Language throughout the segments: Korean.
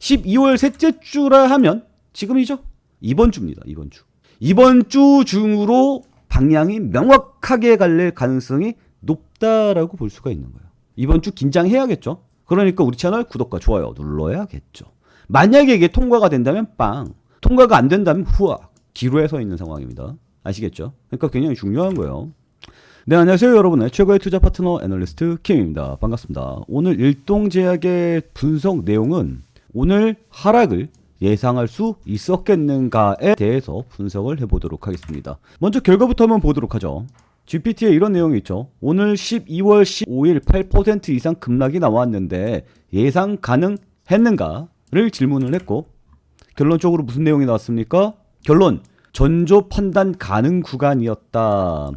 12월 셋째 주라 하면 지금이죠. 이번 주입니다. 이번 주. 이번 주 중으로 방향이 명확하게 갈릴 가능성이 높다라고 볼 수가 있는 거예요. 이번 주 긴장해야겠죠. 그러니까 우리 채널 구독과 좋아요 눌러야겠죠. 만약에 이게 통과가 된다면 빵, 통과가 안 된다면 후악, 기로에 서 있는 상황입니다. 아시겠죠? 그러니까 굉장히 중요한 거예요. 네, 안녕하세요 여러분의 최고의 투자 파트너 애널리스트 킴입니다. 반갑습니다. 오늘 일동제약의 분석 내용은 오늘 하락을 예상할 수 있었겠는가에 대해서 분석을 해보도록 하겠습니다. 먼저 결과부터 한번 보도록 하죠. GPT에 이런 내용이 있죠. 오늘 12월 15일 8% 이상 급락이 나왔는데 예상 가능했는가를 질문을 했고, 결론적으로 무슨 내용이 나왔습니까? 결론, 전조 판단 가능 구간이었다.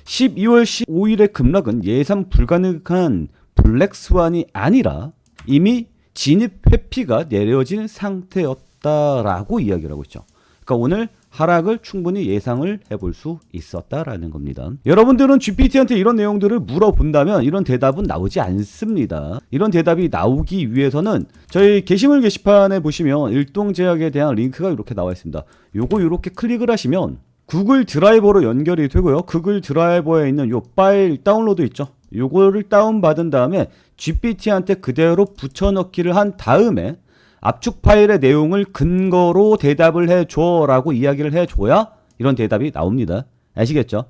12월 15일의 급락은 예상 불가능한 블랙스완이 아니라 이미 진입 회피가 내려진 상태였다라고 이야기를 하고 있죠. 그러니까 오늘 하락을 충분히 예상을 해볼 수 있었다라는 겁니다. 여러분들은 GPT한테 이런 내용들을 물어본다면 이런 대답은 나오지 않습니다. 이런 대답이 나오기 위해서는 저희 게시물 게시판에 보시면 일동제약에 대한 링크가 이렇게 나와 있습니다. 요거 이렇게 클릭을 하시면 구글 드라이버로 연결이 되고요. 구글 드라이버에 있는 요 파일 다운로드 있죠. 요거를 다운받은 다음에 GPT한테 그대로 붙여넣기를 한 다음에 압축 파일의 내용을 근거로 대답을 해줘 라고 이야기를 해줘야 이런 대답이 나옵니다. 아시겠죠?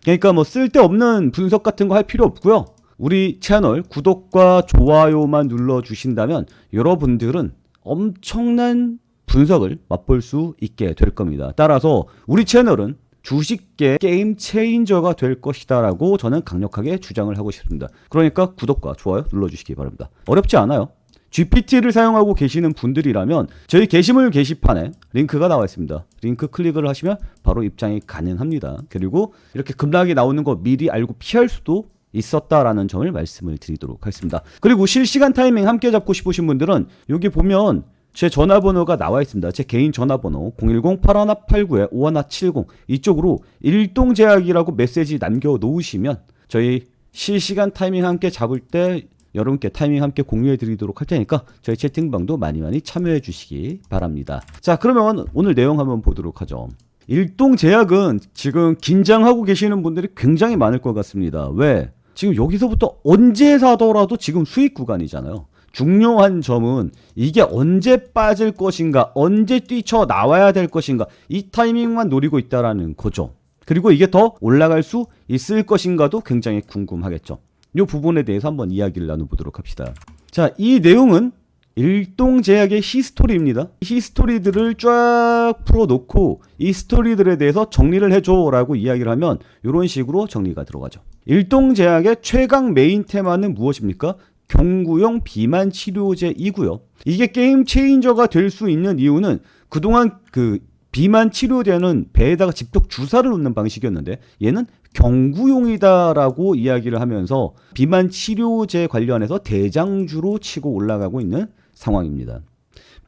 그러니까 뭐 쓸데없는 분석 같은 거 할 필요 없고요. 우리 채널 구독과 좋아요만 눌러주신다면 여러분들은 엄청난 분석을 맛볼 수 있게 될 겁니다. 따라서 우리 채널은 주식계 게임 체인저가 될 것이다 라고 저는 강력하게 주장을 하고 싶습니다. 그러니까 구독과 좋아요 눌러주시기 바랍니다. 어렵지 않아요. GPT를 사용하고 계시는 분들이라면 저희 게시물 게시판에 링크가 나와 있습니다. 링크 클릭을 하시면 바로 입장이 가능합니다. 그리고 이렇게 급락이 나오는 거 미리 알고 피할 수도 있었다라는 점을 말씀을 드리도록 하겠습니다. 그리고 실시간 타이밍 함께 잡고 싶으신 분들은 여기 보면 제 전화번호가 나와 있습니다. 제 개인 전화번호 010-8189-5170 이쪽으로 일동제약이라고 메시지 남겨놓으시면 저희 실시간 타이밍 함께 잡을 때 여러분께 타이밍 함께 공유해 드리도록 할 테니까 저희 채팅방도 많이 참여해 주시기 바랍니다. 자, 그러면 오늘 내용 한번 보도록 하죠. 일동제약은 지금 긴장하고 계시는 분들이 굉장히 많을 것 같습니다. 왜? 지금 여기서부터 언제 사더라도 지금 수익 구간이잖아요. 중요한 점은 이게 언제 빠질 것인가, 언제 뛰쳐나와야 될 것인가, 이 타이밍만 노리고 있다라는 거죠. 그리고 이게 더 올라갈 수 있을 것인가도 굉장히 궁금하겠죠. 이 부분에 대해서 한번 이야기를 나눠보도록 합시다. 자, 이 내용은 일동제약의 히스토리입니다. 히스토리들을 쫙 풀어놓고 이 스토리들에 대해서 정리를 해줘라고 이야기를 하면 이런 식으로 정리가 들어가죠. 일동제약의 최강 메인 테마는 무엇입니까? 경구용 비만 치료제이고요. 이게 게임 체인저가 될 수 있는 이유는 그동안 그 비만 치료제는 배에다가 직접 주사를 놓는 방식이었는데 얘는 경구용이다라고 이야기를 하면서 비만 치료제 관련해서 대장주로 치고 올라가고 있는 상황입니다.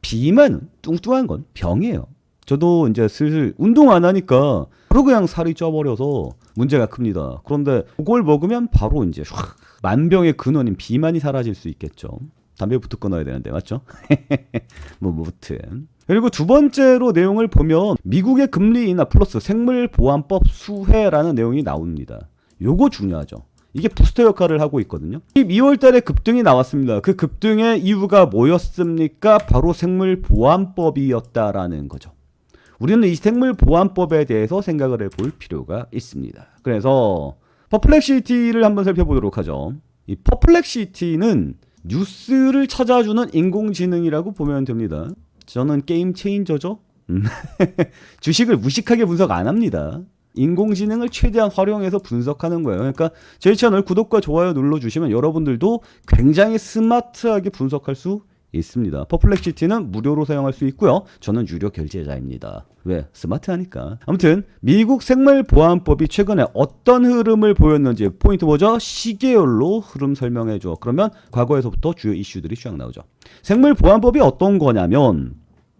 비만은 뚱뚱한 건 병이에요. 저도 이제 슬슬 운동 안 하니까 바로 그냥 살이 쪄버려서 문제가 큽니다. 그런데 그걸 먹으면 바로 이제 만병의 근원인 비만이 사라질 수 있겠죠. 담배부터 끊어야 되는데 맞죠? 무튼. 그리고 두 번째로 내용을 보면 미국의 금리 인하 플러스 생물보안법 수혜라는 내용이 나옵니다. 요거 중요하죠. 이게 부스터 역할을 하고 있거든요. 12월 달에 급등이 나왔습니다. 그 급등의 이유가 뭐였습니까? 바로 생물보안법이었다라는 거죠. 우리는 이 생물보안법에 대해서 생각을 해볼 필요가 있습니다. 그래서 퍼플렉시티를 한번 살펴보도록 하죠. 이 퍼플렉시티는 뉴스를 찾아주는 인공지능이라고 보면 됩니다. 저는 게임 체인저죠. 주식을 무식하게 분석 안 합니다. 인공지능을 최대한 활용해서 분석하는 거예요. 그러니까 저희 채널 구독과 좋아요 눌러주시면 여러분들도 굉장히 스마트하게 분석할 수 있습니다. 퍼플렉시티는 무료로 사용할 수 있고요. 저는 유료 결제자입니다. 왜? 스마트하니까. 아무튼 미국 생물보안법이 최근에 어떤 흐름을 보였는지 포인트 뭐죠? 시계열로 흐름 설명해줘. 그러면 과거에서부터 주요 이슈들이 쫙 나오죠. 생물보안법이 어떤 거냐면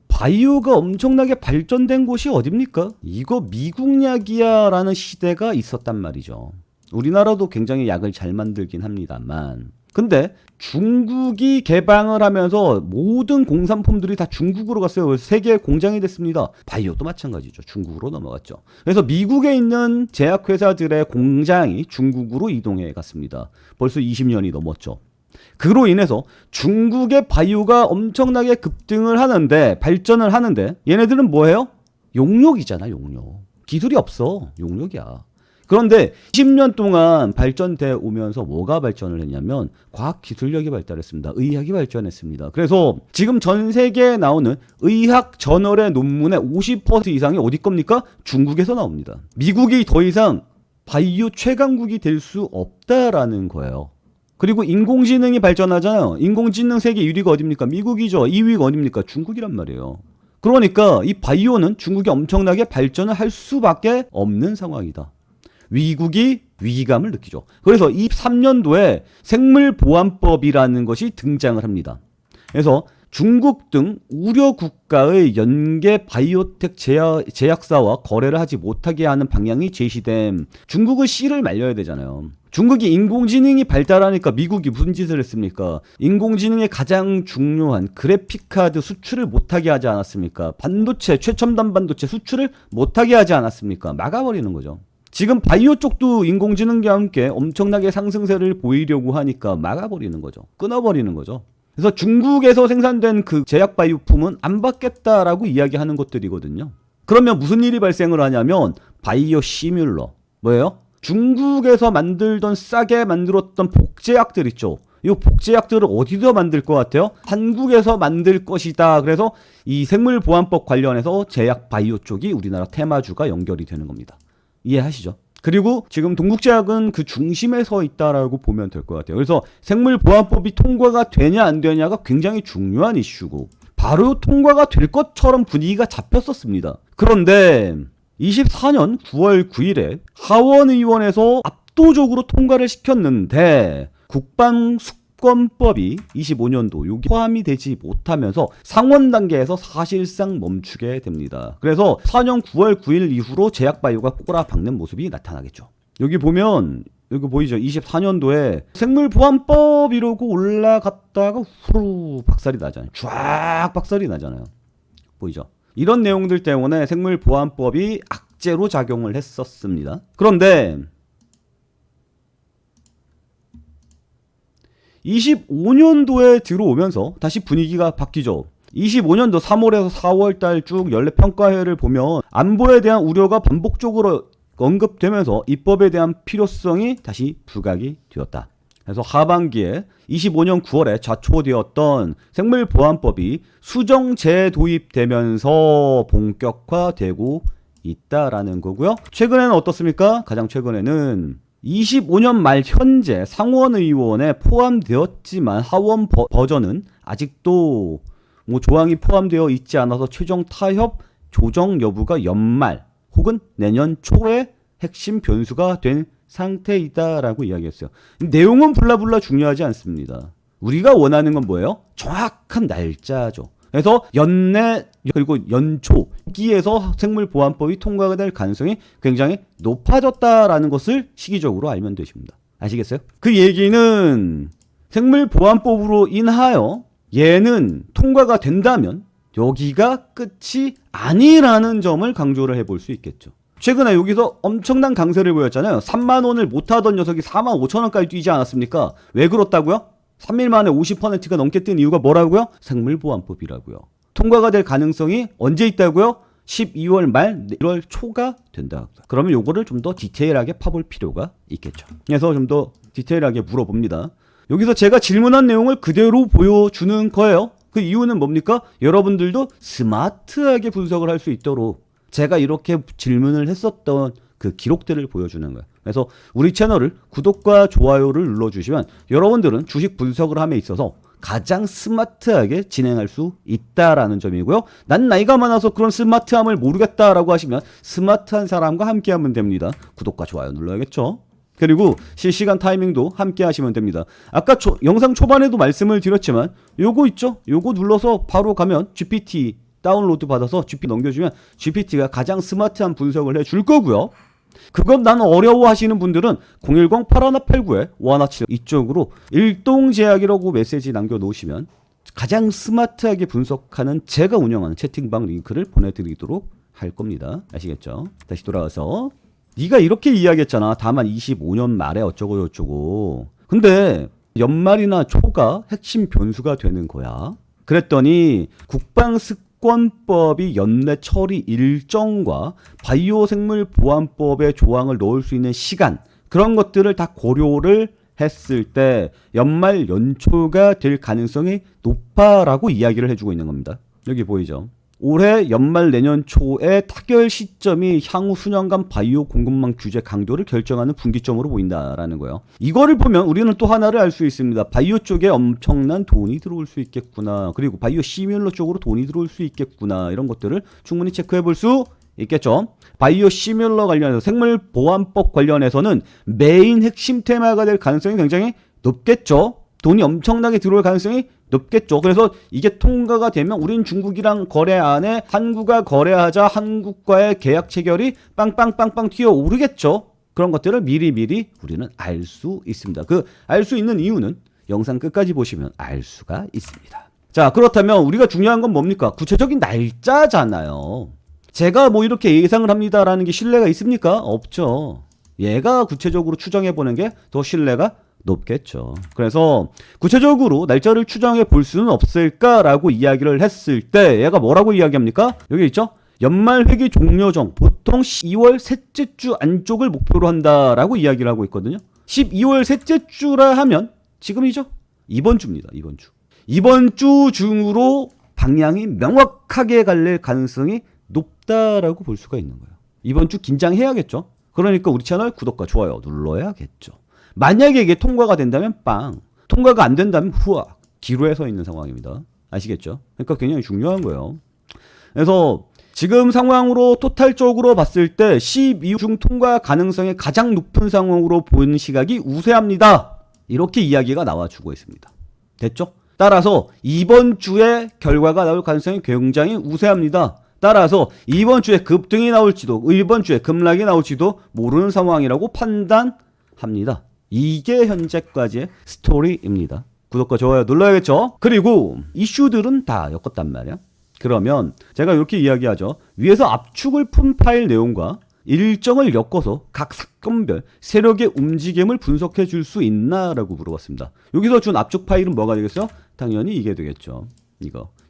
바이오가 엄청나게 발전된 곳이 어딥니까? 이거 미국 약이야 라는 시대가 있었단 말이죠. 우리나라도 굉장히 약을 잘 만들긴 합니다만 근데 중국이 개방을 하면서 모든 공산품들이 다 중국으로 갔어요. 그래서 세계 공장이 됐습니다. 바이오도 마찬가지죠. 중국으로 넘어갔죠. 그래서 미국에 있는 제약회사들의 공장이 중국으로 이동해 갔습니다. 벌써 20년이 넘었죠. 그로 인해서 중국의 바이오가 엄청나게 급등을 하는데, 발전을 하는데, 얘네들은 뭐예요? 용역이잖아, 용역. 기술이 없어. 용역이야. 그런데 10년 동안 발전돼 오면서 뭐가 발전을 했냐면 과학기술력이 발달했습니다. 의학이 발전했습니다. 그래서 지금 전 세계에 나오는 의학 저널의 논문의 50% 이상이 어디 겁니까? 중국에서 나옵니다. 미국이 더 이상 바이오 최강국이 될 수 없다라는 거예요. 그리고 인공지능이 발전하잖아요. 인공지능 세계 1위가 어딥니까? 미국이죠. 2위가 어딥니까? 중국이란 말이에요. 그러니까 이 바이오는 중국이 엄청나게 발전을 할 수밖에 없는 상황이다. 미국이 위기감을 느끼죠. 그래서 23년도에 생물보안법이라는 것이 등장을 합니다. 그래서 중국 등 우려 국가의 연계 바이오텍 제약사와 거래를 하지 못하게 하는 방향이 제시됨. 중국은 씨를 말려야 되잖아요. 중국이 인공지능이 발달하니까 미국이 무슨 짓을 했습니까? 인공지능의 가장 중요한 그래픽카드 수출을 못하게 하지 않았습니까? 반도체, 최첨단 반도체 수출을 못하게 하지 않았습니까? 막아버리는 거죠. 지금 바이오 쪽도 인공지능과 함께 엄청나게 상승세를 보이려고 하니까 막아버리는 거죠. 끊어버리는 거죠. 그래서 중국에서 생산된 그 제약 바이오품은 안 받겠다라고 이야기하는 것들이거든요. 그러면 무슨 일이 발생을 하냐면 바이오 시뮬러. 뭐예요? 중국에서 만들던 싸게 만들었던 복제약들 있죠. 이 복제약들을 어디서 만들 것 같아요? 한국에서 만들 것이다. 그래서 이 생물보안법 관련해서 제약 바이오 쪽이 우리나라 테마주가 연결이 되는 겁니다. 이해하시죠? 그리고 지금 동국제약은 그 중심에 서 있다라고 보면 될 것 같아요. 그래서 생물보안법이 통과가 되냐 안 되냐가 굉장히 중요한 이슈고 바로 통과가 될 것처럼 분위기가 잡혔었습니다. 그런데 24년 9월 9일에 하원의원에서 압도적으로 통과를 시켰는데 국방수권법이 25년도 여기 포함이 되지 못하면서 상원 단계에서 사실상 멈추게 됩니다. 그래서 4년 9월 9일 이후로 제약바이오가 꼬라박는 모습이 나타나겠죠. 여기 보면 여기 보이죠? 24년도에 생물보안법 이러고 올라갔다가 후루 박살이 나잖아요. 쫙 박살이 나잖아요. 보이죠? 이런 내용들 때문에 생물보안법이 악재로 작용을 했었습니다. 그런데 25년도에 들어오면서 다시 분위기가 바뀌죠. 25년도 3월에서 4월달 쭉 연례 평가회를 보면 안보에 대한 우려가 반복적으로 언급되면서 입법에 대한 필요성이 다시 부각이 되었다. 그래서 하반기에 25년 9월에 좌초되었던 생물보안법이 수정 재도입되면서 본격화되고 있다라는 거고요. 최근에는 어떻습니까? 가장 최근에는 25년 말 현재 상원의원에 포함되었지만 하원 버전은 아직도 뭐 조항이 포함되어 있지 않아서 최종 타협 조정 여부가 연말 혹은 내년 초에 핵심 변수가 된 상태이다라고 이야기했어요. 내용은 블라블라 중요하지 않습니다. 우리가 원하는 건 뭐예요? 정확한 날짜죠. 그래서 연내 그리고 연초 기에서 생물보안법이 통과가 될 가능성이 굉장히 높아졌다라는 것을 시기적으로 알면 되십니다. 아시겠어요? 그 얘기는 생물보안법으로 인하여 얘는 통과가 된다면 여기가 끝이 아니라는 점을 강조를 해볼 수 있겠죠. 최근에 여기서 엄청난 강세를 보였잖아요. 3만 원을 못하던 녀석이 4만 5천 원까지 뛰지 않았습니까? 왜 그렇다고요? 3일 만에 50%가 넘게 뜬 이유가 뭐라고요? 생물보안법이라고요. 통과가 될 가능성이 언제 있다고요? 12월 말 1월 초가 된다. 그러면 요거를 좀 더 디테일하게 파볼 필요가 있겠죠. 그래서 좀 더 디테일하게 물어봅니다. 여기서 제가 질문한 내용을 그대로 보여주는 거예요. 그 이유는 뭡니까? 여러분들도 스마트하게 분석을 할 수 있도록 제가 이렇게 질문을 했었던 그 기록들을 보여주는 거예요. 그래서 우리 채널을 구독과 좋아요를 눌러주시면 여러분들은 주식 분석을 함에 있어서 가장 스마트하게 진행할 수 있다라는 점이고요. 난 나이가 많아서 그런 스마트함을 모르겠다라고 하시면 스마트한 사람과 함께 하면 됩니다. 구독과 좋아요 눌러야겠죠. 그리고 실시간 타이밍도 함께 하시면 됩니다. 아까 영상 초반에도 말씀을 드렸지만 요거 있죠? 요거 눌러서 바로 가면 GPT 다운로드 받아서 GPT 넘겨주면 GPT가 가장 스마트한 분석을 해줄 거고요. 그것 난 어려워 하시는 분들은 010-8189-5187 이쪽으로 일동제약이라고 메시지 남겨놓으시면 가장 스마트하게 분석하는 제가 운영하는 채팅방 링크를 보내드리도록 할 겁니다. 아시겠죠? 다시 돌아와서 네가 이렇게 이야기했잖아. 다만 25년 말에 어쩌고 저쩌고. 근데 연말이나 초가 핵심 변수가 되는 거야. 그랬더니 국방습권법이 연내 처리 일정과 바이오생물보안법의 조항을 넣을 수 있는 시간, 그런 것들을 다 고려를 했을 때 연말 연초가 될 가능성이 높아라고 이야기를 해주고 있는 겁니다. 여기 보이죠? 올해 연말 내년 초에 타결 시점이 향후 수년간 바이오 공급망 규제 강도를 결정하는 분기점으로 보인다라는 거예요. 이거를 보면 우리는 또 하나를 알 수 있습니다. 바이오 쪽에 엄청난 돈이 들어올 수 있겠구나. 그리고 바이오 시뮬러 쪽으로 돈이 들어올 수 있겠구나. 이런 것들을 충분히 체크해 볼 수 있겠죠. 바이오 시뮬러 관련해서 생물보안법 관련해서는 메인 핵심 테마가 될 가능성이 굉장히 높겠죠. 돈이 엄청나게 들어올 가능성이 높겠죠. 그래서 이게 통과가 되면 우린 중국이랑 거래 안에 한국과 거래하자 한국과의 계약 체결이 빵빵빵빵 튀어오르겠죠. 그런 것들을 미리미리 우리는 알 수 있습니다. 그 알 수 있는 이유는 영상 끝까지 보시면 알 수가 있습니다. 자, 그렇다면 우리가 중요한 건 뭡니까? 구체적인 날짜잖아요. 제가 뭐 이렇게 예상을 합니다라는 게 신뢰가 있습니까? 없죠. 얘가 구체적으로 추정해보는 게 더 신뢰가 높겠죠. 그래서 구체적으로 날짜를 추정해 볼 수는 없을까라고 이야기를 했을 때 얘가 뭐라고 이야기합니까? 여기 있죠? 연말 회기 종료정 보통 12월 셋째 주 안쪽을 목표로 한다라고 이야기를 하고 있거든요. 12월 셋째 주라 하면 지금이죠? 이번 주입니다. 이번 주. 이번 주 중으로 방향이 명확하게 갈릴 가능성이 높다라고 볼 수가 있는 거예요. 이번 주 긴장해야겠죠? 그러니까 우리 채널 구독과 좋아요 눌러야겠죠. 만약에 이게 통과가 된다면 빵, 통과가 안 된다면 후아, 기로에 서 있는 상황입니다. 아시겠죠? 그러니까 굉장히 중요한 거예요. 그래서 지금 상황으로 토탈적으로 봤을 때 12월 중 통과 가능성이 가장 높은 상황으로 보이는 시각이 우세합니다. 이렇게 이야기가 나와주고 있습니다. 됐죠? 따라서 이번 주에 결과가 나올 가능성이 굉장히 우세합니다. 따라서 이번 주에 급등이 나올지도 이번 주에 급락이 나올지도 모르는 상황이라고 판단합니다. 이게 현재까지의 스토리입니다. 구독과 좋아요 눌러야겠죠? 그리고 이슈들은 다 엮었단 말이야. 그러면 제가 이렇게 이야기하죠. 위에서 압축을 푼 파일 내용과 일정을 엮어서 각 사건별 세력의 움직임을 분석해 줄 수 있나라고 물어봤습니다. 여기서 준 압축 파일은 뭐가 되겠어요? 당연히 이게 되겠죠.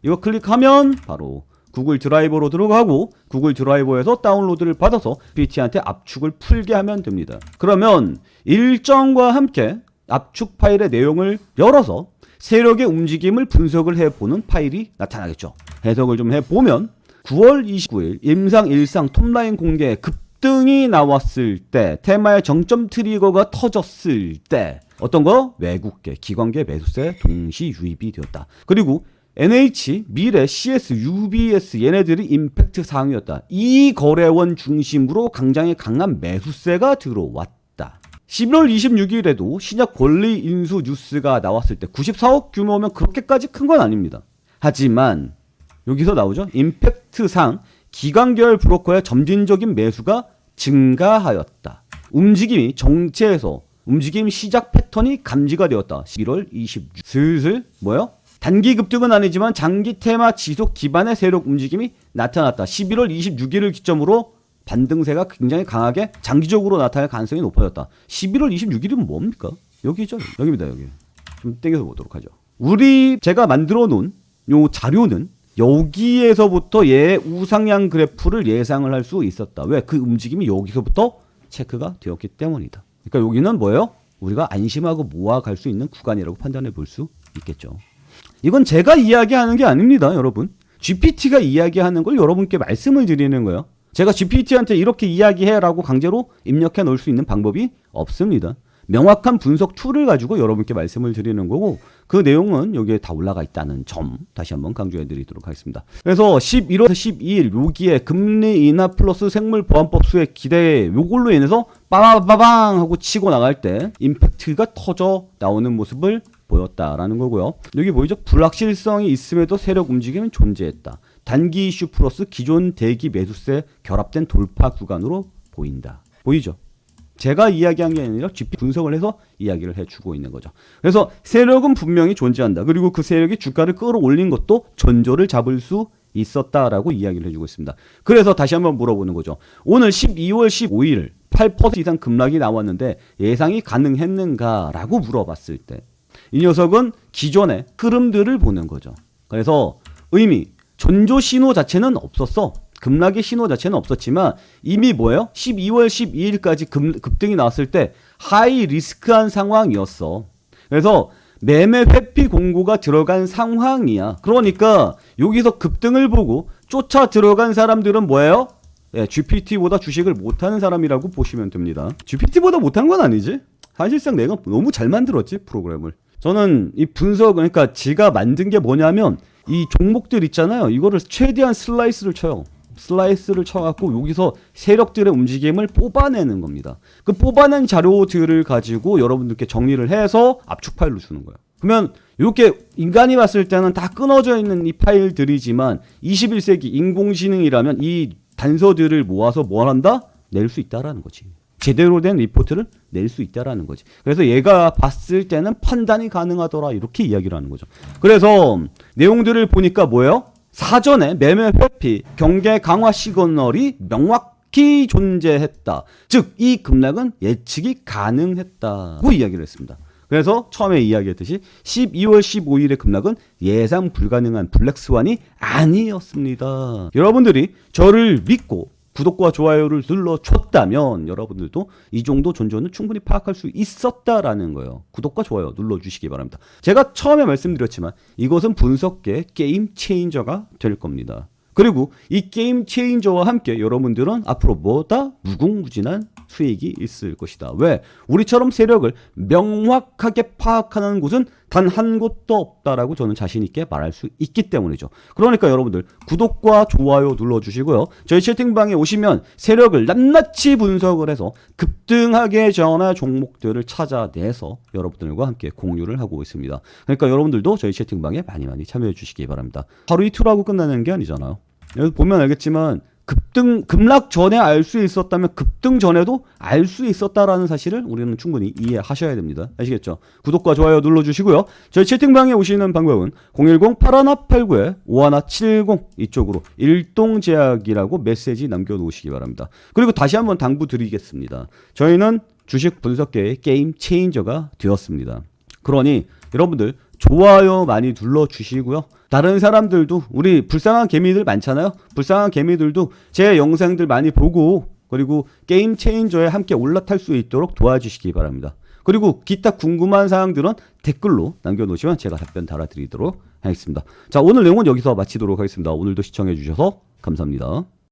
이거 클릭하면 바로 구글 드라이버로 들어가고 구글 드라이버에서 다운로드를 받아서 PT한테 압축을 풀게 하면 됩니다. 그러면 일정과 함께 압축 파일의 내용을 열어서 세력의 움직임을 분석을 해보는 파일이 나타나겠죠. 해석을 좀 해보면 9월 29일 임상 일상 톱라인 공개 급등이 나왔을 때 테마의 정점 트리거가 터졌을 때 어떤 거? 외국계, 기관계 매수세 동시 유입이 되었다. 그리고 NH, 미래, CS, UBS 얘네들이 임팩트 사항이었다. 이 거래원 중심으로 굉장히 강한 매수세가 들어왔다. 11월 26일에도 신약 권리 인수 뉴스가 나왔을 때 94억 규모면 그렇게까지 큰 건 아닙니다. 하지만 여기서 나오죠. 임팩트상 기관계열 브로커의 점진적인 매수가 증가하였다. 움직임이 정체에서 움직임 시작 패턴이 감지가 되었다. 11월 26일 슬슬 뭐요? 단기 급등은 아니지만 장기 테마 지속 기반의 세력 움직임이 나타났다. 11월 26일을 기점으로 반등세가 굉장히 강하게 장기적으로 나타날 가능성이 높아졌다. 11월 26일이면 뭡니까? 여기죠. 여기입니다. 여기. 좀 땡겨서 보도록 하죠. 제가 만들어 놓은 요 자료는 여기에서부터 얘의 우상향 그래프를 예상을 할 수 있었다. 왜? 그 움직임이 여기서부터 체크가 되었기 때문이다. 그러니까 여기는 뭐예요? 우리가 안심하고 모아갈 수 있는 구간이라고 판단해 볼 수 있겠죠. 이건 제가 이야기하는 게 아닙니다, 여러분. GPT가 이야기하는 걸 여러분께 말씀을 드리는 거예요. 제가 GPT한테 이렇게 이야기해라고 강제로 입력해 놓을 수 있는 방법이 없습니다. 명확한 분석 툴을 가지고 여러분께 말씀을 드리는 거고 그 내용은 여기에 다 올라가 있다는 점 다시 한번 강조해 드리도록 하겠습니다. 그래서 11월 12일 여기에 금리 인하 플러스 생물보안법 수의 기대 요걸로 인해서 빠바바방 하고 치고 나갈 때 임팩트가 터져 나오는 모습을 보였다라는 거고요. 여기 보이죠? 불확실성이 있음에도 세력 움직임은 존재했다. 단기 이슈 플러스 기존 대기 매수세 결합된 돌파 구간으로 보인다. 보이죠? 제가 이야기한 게 아니라 GP 분석을 해서 이야기를 해주고 있는 거죠. 그래서 세력은 분명히 존재한다. 그리고 그 세력이 주가를 끌어올린 것도 전조를 잡을 수 있었다라고 이야기를 해주고 있습니다. 그래서 다시 한번 물어보는 거죠. 오늘 12월 15일 8% 이상 급락이 나왔는데 예상이 가능했는가라고 물어봤을 때 이 녀석은 기존의 흐름들을 보는 거죠. 그래서 의미, 전조 신호 자체는 없었어. 급락의 신호 자체는 없었지만 이미 뭐예요? 12월 12일까지 급등이 나왔을 때 하이 리스크한 상황이었어. 그래서 매매 회피 공고가 들어간 상황이야. 그러니까 여기서 급등을 보고 쫓아 들어간 사람들은 뭐예요? 예, GPT보다 주식을 못하는 사람이라고 보시면 됩니다. GPT보다 못한 건 아니지. 사실상 내가 너무 잘 만들었지, 프로그램을. 저는 이 분석, 그러니까 지가 만든 게 뭐냐면 이 종목들 있잖아요. 이거를 최대한 슬라이스를 쳐요. 슬라이스를 쳐갖고 여기서 세력들의 움직임을 뽑아내는 겁니다. 그 뽑아낸 자료들을 가지고 여러분들께 정리를 해서 압축 파일로 주는 거예요. 그러면 이렇게 인간이 봤을 때는 다 끊어져 있는 이 파일들이지만 21세기 인공지능이라면 이 단서들을 모아서 뭘 한다? 낼 수 있다라는 거지. 제대로 된 리포트를 낼 수 있다라는 거지. 그래서 얘가 봤을 때는 판단이 가능하더라 이렇게 이야기를 하는 거죠. 그래서 내용들을 보니까 뭐예요? 사전에 매매 회피, 경계 강화 시그널이 명확히 존재했다. 즉 이 급락은 예측이 가능했다고 이야기를 했습니다. 그래서 처음에 이야기했듯이 12월 15일의 급락은 예상 불가능한 블랙스완이 아니었습니다. 여러분들이 저를 믿고 구독과 좋아요를 눌러줬다면 여러분들도 이 정도 존재는 충분히 파악할 수 있었다라는 거예요. 구독과 좋아요 눌러주시기 바랍니다. 제가 처음에 말씀드렸지만 이것은 분석계 게임 체인저가 될 겁니다. 그리고 이 게임 체인저와 함께 여러분들은 앞으로 뭐다? 무궁무진한 수익이 있을 것이다. 왜? 우리처럼 세력을 명확하게 파악하는 곳은 단 한 곳도 없다라고 저는 자신 있게 말할 수 있기 때문이죠. 그러니까 여러분들 구독과 좋아요 눌러주시고요. 저희 채팅방에 오시면 세력을 낱낱이 분석을 해서 급등하게 전환 종목들을 찾아내서 여러분들과 함께 공유를 하고 있습니다. 그러니까 여러분들도 저희 채팅방에 많이 참여해 주시기 바랍니다. 하루 이틀 하고 끝나는 게 아니잖아요. 여기 보면 알겠지만 급락 전에 알 수 있었다면 급등 전에도 알 수 있었다라는 사실을 우리는 충분히 이해하셔야 됩니다. 아시겠죠? 구독과 좋아요 눌러주시고요. 저희 채팅방에 오시는 방법은 010-8189-5170 이쪽으로 일동제약이라고 메시지 남겨놓으시기 바랍니다. 그리고 다시 한번 당부드리겠습니다. 저희는 주식 분석계의 게임 체인저가 되었습니다. 그러니 여러분들 좋아요 많이 눌러주시고요. 다른 사람들도 우리 불쌍한 개미들 많잖아요. 불쌍한 개미들도 제 영상들 많이 보고 그리고 게임 체인저에 함께 올라탈 수 있도록 도와주시기 바랍니다. 그리고 기타 궁금한 사항들은 댓글로 남겨놓으시면 제가 답변 달아드리도록 하겠습니다. 자, 오늘 내용은 여기서 마치도록 하겠습니다. 오늘도 시청해 주셔서 감사합니다.